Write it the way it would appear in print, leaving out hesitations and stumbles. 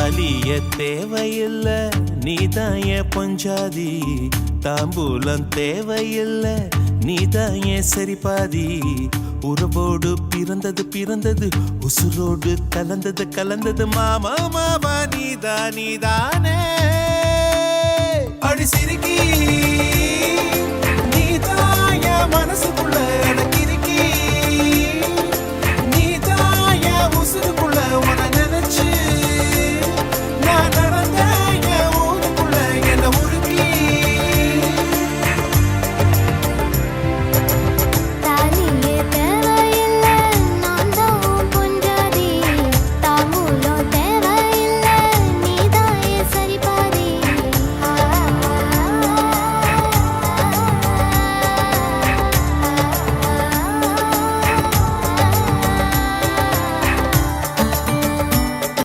தாலிய தேவையில்ல நீதான் என் பொஞ்சாதி, தாம்பூலம் தேவையில்ல நீதான் என் சரிபாதி. உறவோடு பிறந்தது பிறந்தது, உசுரோடு கலந்தது கலந்தது, மாமா மாமா நீதான் நீதானே. அடி சிரிக்கி நீதான் என் மனசுக்குள்ள எனக்கு இருக்கி, நீதான் என் உசுருக்குள்ள